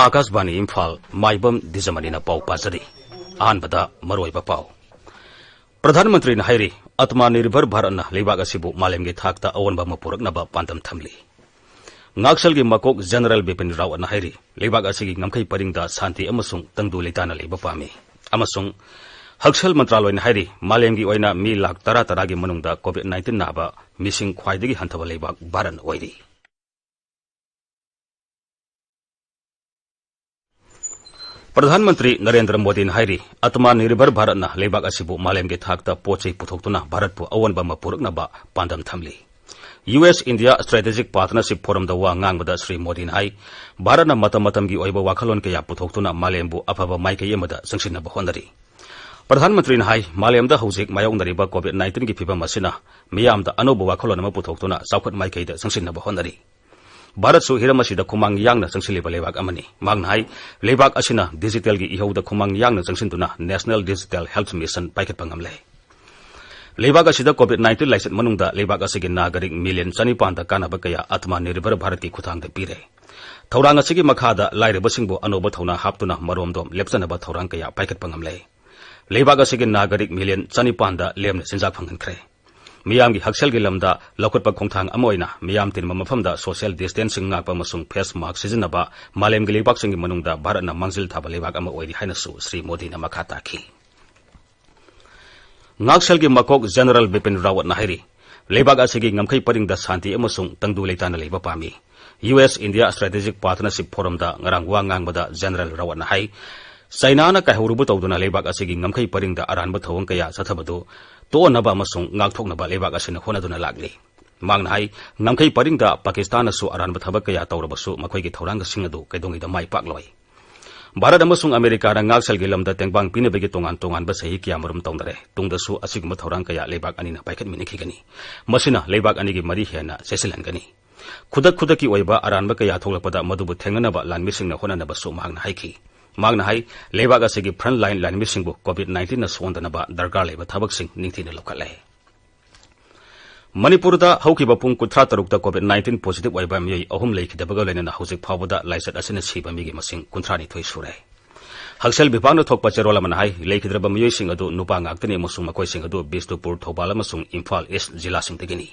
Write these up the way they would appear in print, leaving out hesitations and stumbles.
आकाशवाणी इम्फाल माइबम दिजमनीना पाउ पाजरी अहानबदा मरोइबा पाउ प्रधानमंत्री हाइरी आत्मनिर्भर भारत लेबाक असिबु मालेमगी थाकता अवनबा अमा पुरकनबा पांदम थमली ngakshalgi makok general bipin rao na hairi lebak asigi ngamkai paringda santi amasung tangdu leitana leba pami amasung hakshal mantraloy na hairi malemgi oina mi lakh tara gi manungda covid-19 naba missing khwaidagi hanthaba lebak baran oiri प्रधानमंत्री नरेंद्र मोदी हाइरी आत्मनिर्भर भारत लेबाक असिबु मालेमगी थाकता पोचै पुथोक्तुना भारतपु अवनबा अमा पुरकनबा पांदम थमली US India Strategic Partnership Forum da wa ngangbada Sri Modi hai Bharat na matam gi oiba wakhalon ke ya puthokhtuna malembu afaba maikei amada sangsinna ba honari Pradhan Mantri hai malem da hojik mayongnari ba COVID-19 gi phibam asina miyam da anoba wakhalon ma puthokhtuna saukhat maikei da sangsinna ba honari Bharat su hiram asida khumang yang na sangsili ba lebak amani mang hai lebak asina digital gi ihau da khumang yang na sangsintuna National Digital Health Mission paikat pangamle लेबाक असिदा कोविड-19 licence मनुंगदा लेबाक असिगी नागरिक million 2,500 कानाबा कया आत्मनिर्भर भारत की खुथांग पीरे थौरांग असिगी मखादा लाइरेबसिंगबो अनोबा थौना हापतुना मरोमदोम लेप्तनबा थौरांग कया पाइकत पंगमले लेबाक असिगी नागरिक million 2,500 लेमने सिंजाक फंगनख्रे मियामगी हक्सेलगी lambda लौखटपा खोंथांग अमोइना मियाम तिनमा मफमदा social distancing ngakpa masung face mask sizinaba malemgi lebaksinggi manungda भारतना मांगजिल थाबा लेबाक अमा ओइरि हाइनसु श्री मोदी ना मखा ताखी ngakshalgi makok general bipin rawat nahiri lebak asigi ngamkai paringda santi amasung tangdu leitana leba pami US India Strategic Partnership Forum da ngarang wa ngangbada general rawat nahai China na kahaurubu tawduna lebak asigi ngamkai paringda aranba thawang kaya sathabadu to naba amasung ngakthoknaba lebak asina honaduna lagli mangnai ngamkai paringda Pakistan su aranba thabak kaya tawrabasu makhoi thorang singadu kaidongi da mai pakloi Bharat अमसुंग America ngakshalgi lamda tengbang pinebegi tongan ba sahi kiamarum tongdare tungdasu asigma thorang kaya lebak anina paikhat minikhigani masina lebak anigi mari hena sesilangani khudaki oiba aranba kaya tholapada madubu thenganaba lanmisingna honanaba su magna haiki magna hai lebak asigi front line lanmisingbu covid-19 na sondanaba darkar leba thabaksing ningthina lokalai Manipurda haukiba pung kuthra tarukta COVID-19 positive oiba miyai ahum leikhidabaga lenana hojik phawbada laisat asina siba migi masing kunthra ni thoi sure Haksel bipangna thokpa cherola man hai leikhidraba miyai sing adu nupa ngaktani amasung makoi sing adu Bisnupur Thobal amasung Imphal East jila sing tegini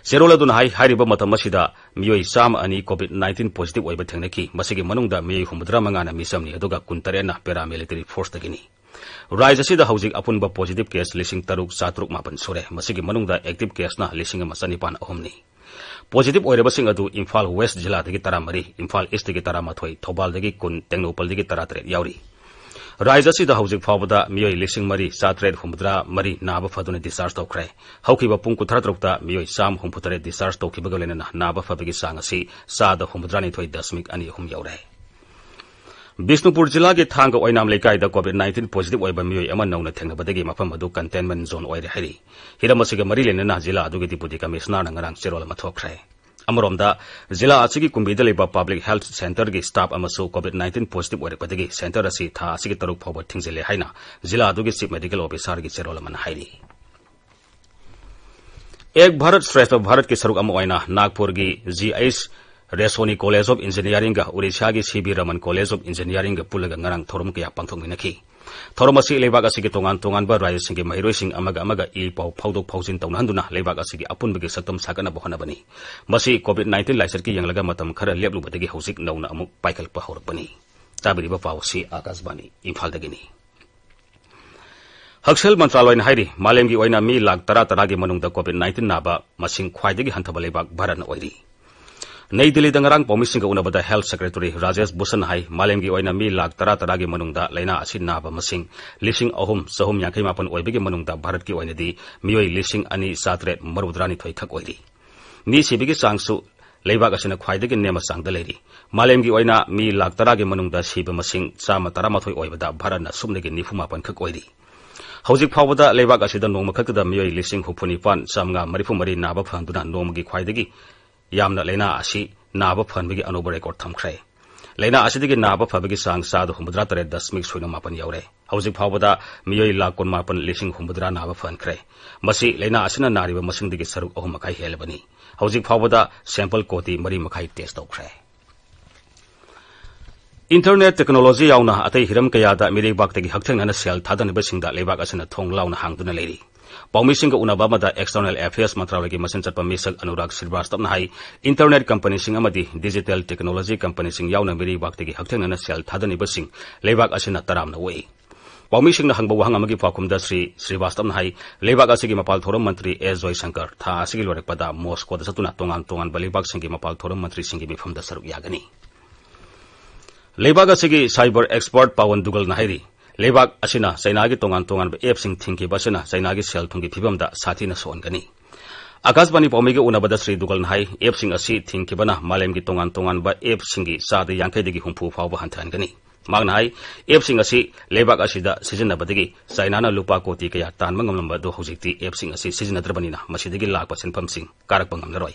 cherola dun hai hariba matam asida miyai sam ani COVID-19 positive oiba thengnaki masigi manungda miyai humudra mangana misamni aduga kuntarena paramilitary force tegini Rise asida hojik apunba positive case lising taruk satruk mapan sure masigi manungda active case na lising masanipan ahumni positive oireba sing adu Imphal West jila dagi taramari Imphal East dagi taramathoi Thobal dagi kun Tengnopal dagi taratret yauri Rise asida hojik phawbada miyoi lising mari satret humdra mari naba faduna discharge tokre haukiba pung kuthra tarukta miyoi sam humputare discharge tokibaga lenana naba fabagi sangasi sada humdrani thoi dasmik ani hum yaure Bisnupur jila ge thang oinam lekai da COVID-19 positive oiba miyoi ama nauna thengnabadagi mafam adu containment zone oire hairi hiramasiga mari lenana jila adugi deputy commissioner ngarang cherola mathokre amromda jila asigi kumbida leba public health center ge staff amasu COVID-19 positive oire padagi center asi tha asigi taruk phawba thingzile haina jila adugi chief medical officer ge cherola man hairi ek bharat shresth bharat ke saruk ama oina nagpur gi GH Resoni College of Engineering ga Odisha gi CB Raman College of Engineering ga pulaga ngarang thorum kaya pangthong minaki thorum asi lebak asi gi tongan ba rai sing gi mairoi sing amaga I pau phaudok phaujin tawnahanduna lebak asi gi apun bagi satam sakana bohana bani masi COVID-19 laiser ki yanglaga matam khara leblu badagi hosik nauna amuk paikal pa horbani tabiri ba pawsi akasbani Imphal dagini Haksel mantraloy na hairi malemgi oina mi lakh tara gi manungda COVID-19 naba masing khwaidagi hanthaba lebak bharat na oiri Nai Delhi dangarang pomising unabada Health Secretary Rajesh Bhushan hai malemgi oina mi lakh tara gi manungda laina asin naba masing lising ahum sahum yakai mapan oibegi manungda Bharat ki oina di miyoi lising ani satret marudrani thoi thak oiri ni sibigi sangsu leibak asina khwaidagi nema sangda leri malemgi oina mi lakh tara gi manungda siba masing chama taramathoi oibada Bharat na sumnegi nifumapan khak oiri hojik phawbada leibak asida nongma khakda miyoi lising hupunipan samnga marifumari naba phanduna nomgi khwaidagi Yamna lena asi naba phanbigi anoba record thamkhre lena asidigi naba phabigi sang sadu humudra tare dasmik suina mapan yaure hojik phawbada miyoi lakon mapan lising humudra naba phankhre masi lena asina nariba masingdigi saruk ahum makai helbani hojik phawbada sample koti mari makai test tokkhre Internet technology yauna atai hiram kayada mireibak tagi hakthengna sel thadanibasingda lebak asina thong launa hangduna leri Paumising unaba mada external affairs mantralagi masin chatpa misak Anurag Srivastava hai internet company sing amadi digital technology company sing yauna mireibak tagi hakthengna sel thadanibasing lebak asina taramna wei Paumising na hangba wahang amagi pakumda Srivastava hai lebak asigi mapal thoram mantri S Joy Shankar tha asigi lorekpada Moscow da satuna tongan balibak singi mapal thoram mantri singi mifamda saruk yagani Lebak asigi cyber expert Pawan Dugal Nahiri Lebak asina Sainagi tongan app sing thinki basina Sainagi sel thungi phibamda sathina songani Akasbani Paumigi unabada Sri Dugal Nahai app sing asi thinki bana malemgi tongan ba app singi sadi yankai digi humpu phawba hantangani Magnai app sing asi Lebak asida sizinabadagi Sainana lupa koti kaya tanma ngamlamba do hojikti app sing asi sizinadrabanina masidagi lakpa sinpham sing karakpa ngamlaroi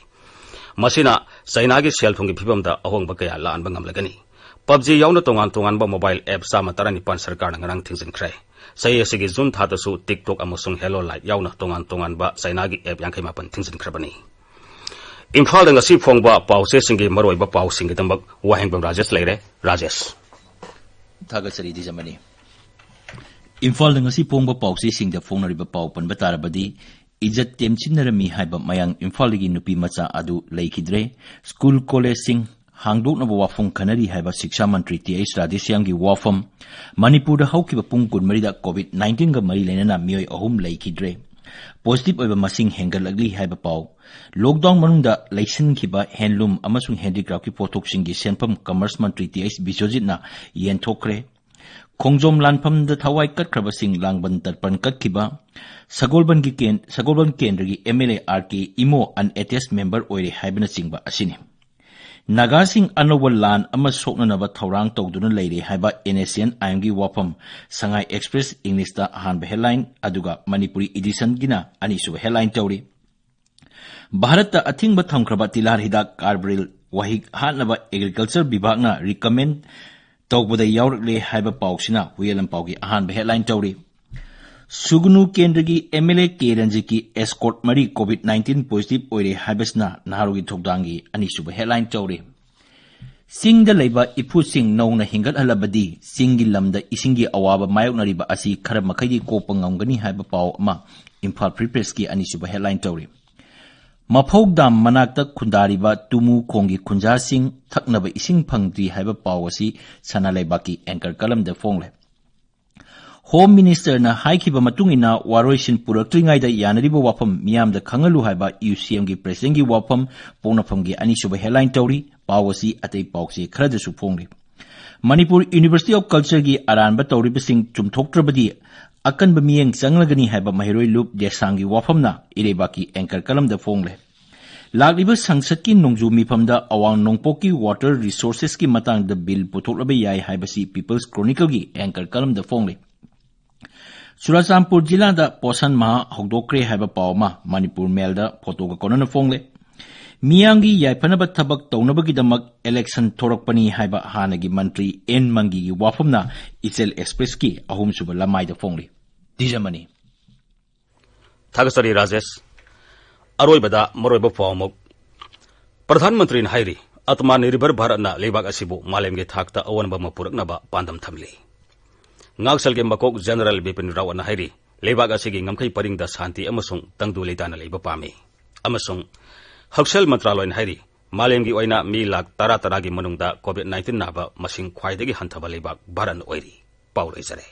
Masina Sainagi sel thungi phibamda ahongba kaya laanba ngamlagani PUBG yauna tongan ba mobile app sama tarani pan sarkar ngarang thingsin krai sai asigi June thata su TikTok amusung Hello Light yauna tongan ba Sainagi app yankai mapan thingsin khrabani Imphal danga si phongba pause singi maroi ba pau singi tambak wahengbam Rajesh leire Rajesh Thagasari di jamani Imphal danga si phongba pause singda phonari ba pau pan batarabadi Ijat temchinarami haiba mayang Imphal gi nupi macha adu leikidre school college sing Hangdok na wafong kanari haiba Shiksha Mantri T.H. Radishyang gi wafam Manipur da haukiba pung kunmari da COVID-19 ga mari lainana miyoi ahum laikidre positive oiba masing hengalagli haiba pau lockdown manungda laisin khiba handloom amasung handicraft ki pothok singi senpam commerce mantri T.H. Biswajit na yenthokre Khongjom lanpham da thawai katkraba sing langban tarpan katkiba Sagolban kendra gi MLA RK Imo an ATS member oire haibana singba asini Nagasing Anowal Lan ama soknanaba thaurang tawduna leire haiba NSN IMG wafam Sangai Express English da ahanba headline aduga Manipuri edition gina anisuba headline tawri Bharat ta athingba thamkraba tilar hidak carbril wahik hanaba agriculture bibhagna recommend tawbada yawrakle haiba pawsina huyelam pawgi ahanba headline tawri Sugunu Kendragi MLA Keranjiki escort mari COVID-19 positive oire haibasna naharugi thokdangi anisuba headline tawri Singda leiba ipu sing nongna hingat halabadi singi lamda isingi awaba mayoknariba asi khara makhaidi kopa ngamgani haiba paw ama Imphal Free Press ki anisuba headline tawri Maphogdam manakta khundariba tumu khongi khunja sing thaknaba ising phangdi haiba paw asi sana leibaki anchor kalam da fongle Home Minister na haikiba matungina waroisin puraktringai da yanariba wafam miyam da khangalu haiba UCM gi president gi wafam ponafam gi anisuba headline tawri pawasi atei pawse khrada su phongri Manipur University of Culture gi aranba tawri bising chumthoktrabadi akanba miyeng changlagani haiba mahiroi loop desang gi wafam na irebaki anchor kalam da fongle Lagliba sangsat ki nongju mifamda awang nongpok ki water resources ki matang da bill puthokraba yai haibasi People's Chronicle gi anchor kalam da fongle Churachandpur Jilla da Posan Maha Hogdokre haiba pawma Manipur Mail da photo ga konana fongle Miyangi yaipanaba thabak tawnabagidamak election thorakpani haiba hanagi mantri N Mangi gi wafamna Ichel Express ki ahum suba lamai da fongle Dijamani Thagasari Rajesh Aroibada Maroiba Pawmuk Pradhan Mantri Hairi Atmanirbhar Bharat na lebak asibu malemge thakta awanba mapuraknaba pandam thamli Ngaksal ge makok General Bipin Rao na hairi lebak asigi ngamkai paringda shanti amasung tangdu leidana leiba pami amasung Haksal Mantraloin hairi malemgi oina mi lak tara gi manungda COVID-19 naba masing khwaidagi hanthaba lebak Bharat oiri pauloi jare